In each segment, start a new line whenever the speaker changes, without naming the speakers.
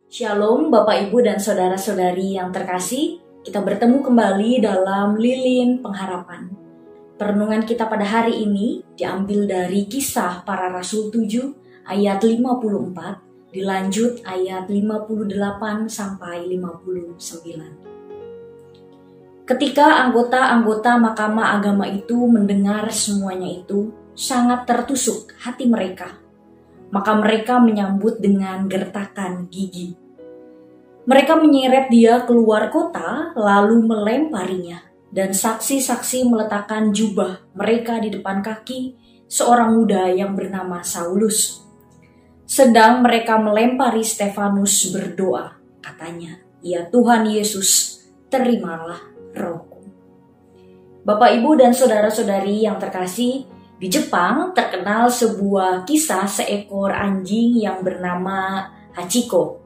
Shalom Bapak Ibu dan Saudara-saudari yang terkasih, kita bertemu kembali dalam Lilin Pengharapan. Perenungan kita pada hari ini diambil dari Kisah Para Rasul 7 ayat 54, dilanjut ayat 58 sampai 59. Ketika anggota-anggota Mahkamah Agama itu mendengar semuanya itu, sangat tertusuk hati mereka. Maka mereka menyambut dengan gertakan gigi. Mereka menyeret dia keluar kota lalu melemparinya, dan saksi-saksi meletakkan jubah mereka di depan kaki seorang muda yang bernama Saulus. Sedang mereka melempari Stefanus berdoa, katanya, "Ya Tuhan Yesus, terimalah rohku." Bapak, Ibu, dan saudara-saudari yang terkasih, di Jepang terkenal sebuah kisah seekor anjing yang bernama Hachiko.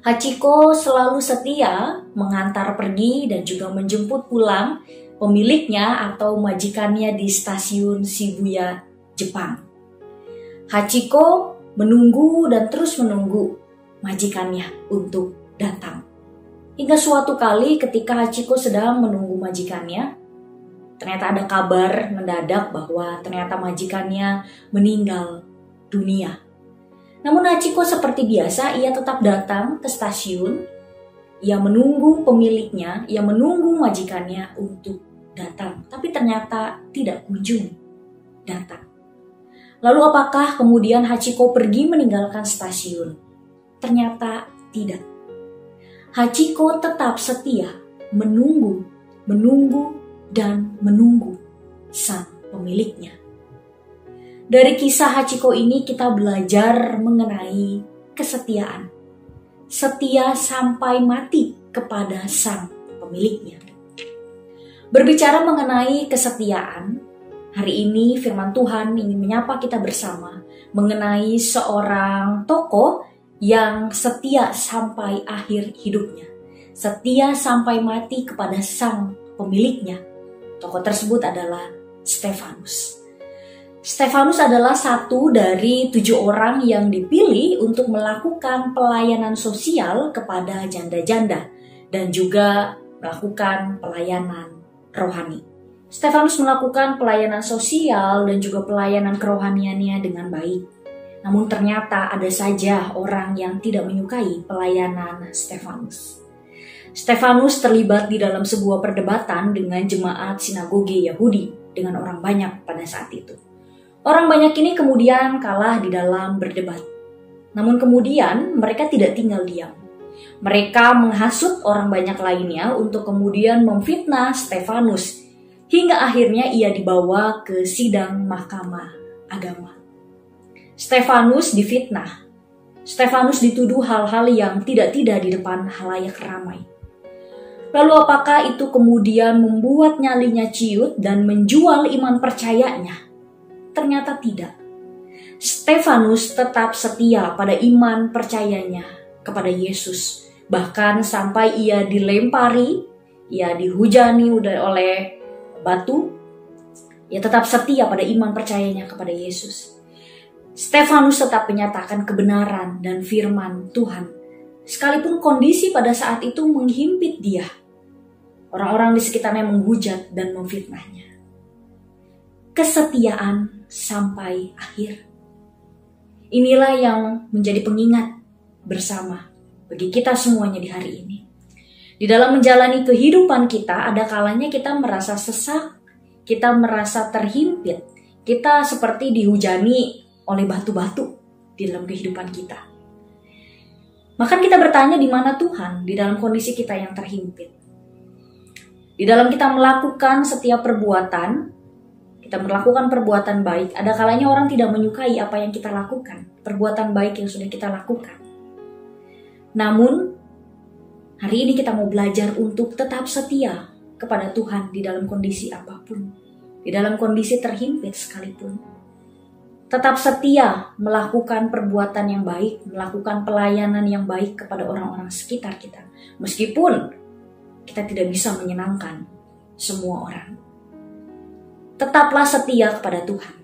Hachiko selalu setia mengantar pergi dan juga menjemput pulang pemiliknya atau majikannya di stasiun Shibuya, Jepang. Hachiko menunggu dan terus menunggu majikannya untuk datang. Hingga suatu kali ketika Hachiko sedang menunggu majikannya, ternyata ada kabar mendadak bahwa ternyata majikannya meninggal dunia. Namun Hachiko seperti biasa, ia tetap datang ke stasiun. Ia menunggu pemiliknya, ia menunggu majikannya untuk datang. Tapi ternyata tidak kunjung datang. Lalu apakah kemudian Hachiko pergi meninggalkan stasiun? Ternyata tidak. Hachiko tetap setia menunggu dan menunggu sang pemiliknya. Dari kisah Hachiko ini kita belajar mengenai kesetiaan. Setia sampai mati kepada sang pemiliknya. Berbicara mengenai kesetiaan, hari ini firman Tuhan ingin menyapa kita bersama mengenai seorang tokoh yang setia sampai akhir hidupnya. Setia sampai mati kepada sang pemiliknya. Tokoh tersebut adalah Stefanus. Stefanus adalah satu dari 7 orang yang dipilih untuk melakukan pelayanan sosial kepada janda-janda dan juga melakukan pelayanan rohani. Stefanus melakukan pelayanan sosial dan juga pelayanan kerohaniannya dengan baik. Namun ternyata ada saja orang yang tidak menyukai pelayanan Stefanus. Stefanus terlibat di dalam sebuah perdebatan dengan jemaat sinagoge Yahudi dengan orang banyak pada saat itu. Orang banyak ini kemudian kalah di dalam berdebat. Namun kemudian mereka tidak tinggal diam. Mereka menghasut orang banyak lainnya untuk kemudian memfitnah Stefanus hingga akhirnya ia dibawa ke sidang Mahkamah Agama. Stefanus difitnah. Stefanus dituduh hal-hal yang tidak-tidak di depan halayak ramai. Lalu apakah itu kemudian membuat nyalinya ciut dan menjual iman percayanya? Ternyata tidak. Stefanus tetap setia pada iman percayanya kepada Yesus. Bahkan sampai ia dilempari, ia dihujani oleh batu, ia tetap setia pada iman percayanya kepada Yesus. Stefanus tetap menyatakan kebenaran dan firman Tuhan. Sekalipun kondisi pada saat itu menghimpit dia, orang-orang di sekitarnya menghujat dan memfitnahnya. Kesetiaan sampai akhir. Inilah yang menjadi pengingat bersama bagi kita semuanya di hari ini. Di dalam menjalani kehidupan kita, ada kalanya kita merasa sesak, kita merasa terhimpit, kita seperti dihujani oleh batu-batu di dalam kehidupan kita. Maka kita bertanya, di mana Tuhan di dalam kondisi kita yang terhimpit? Di dalam kita melakukan setiap perbuatan, kita melakukan perbuatan baik, ada kalanya orang tidak menyukai apa yang kita lakukan, perbuatan baik yang sudah kita lakukan. Namun, hari ini kita mau belajar untuk tetap setia kepada Tuhan di dalam kondisi apapun, di dalam kondisi terhimpit sekalipun. Tetap setia melakukan perbuatan yang baik, melakukan pelayanan yang baik kepada orang-orang sekitar kita. Meskipun kita tidak bisa menyenangkan semua orang. Tetaplah setia kepada Tuhan.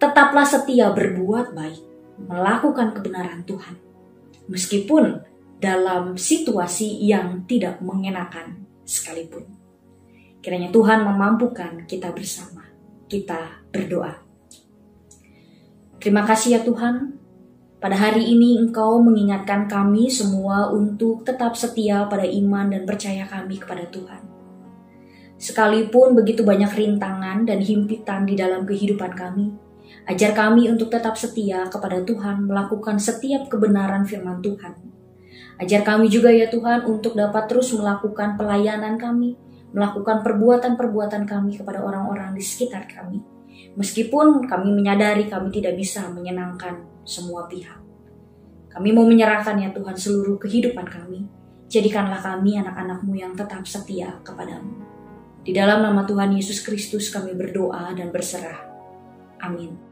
Tetaplah setia berbuat baik, melakukan kebenaran Tuhan. meskipun dalam situasi yang tidak mengenakan sekalipun. Kiranya Tuhan memampukan kita bersama. Kita berdoa. Terima kasih ya Tuhan, pada hari ini Engkau mengingatkan kami semua untuk tetap setia pada iman dan percaya kami kepada Tuhan. Sekalipun begitu banyak rintangan dan himpitan di dalam kehidupan kami, ajar kami untuk tetap setia kepada Tuhan, melakukan setiap kebenaran firman Tuhan. Ajar kami juga ya Tuhan untuk dapat terus melakukan pelayanan kami, melakukan perbuatan-perbuatan kami kepada orang-orang di sekitar kami. Meskipun kami menyadari kami tidak bisa menyenangkan semua pihak. Kami mau menyerahkan ya Tuhan seluruh kehidupan kami. Jadikanlah kami anak-anak-Mu yang tetap setia kepadamu. Di dalam nama Tuhan Yesus Kristus kami berdoa dan berserah. Amin.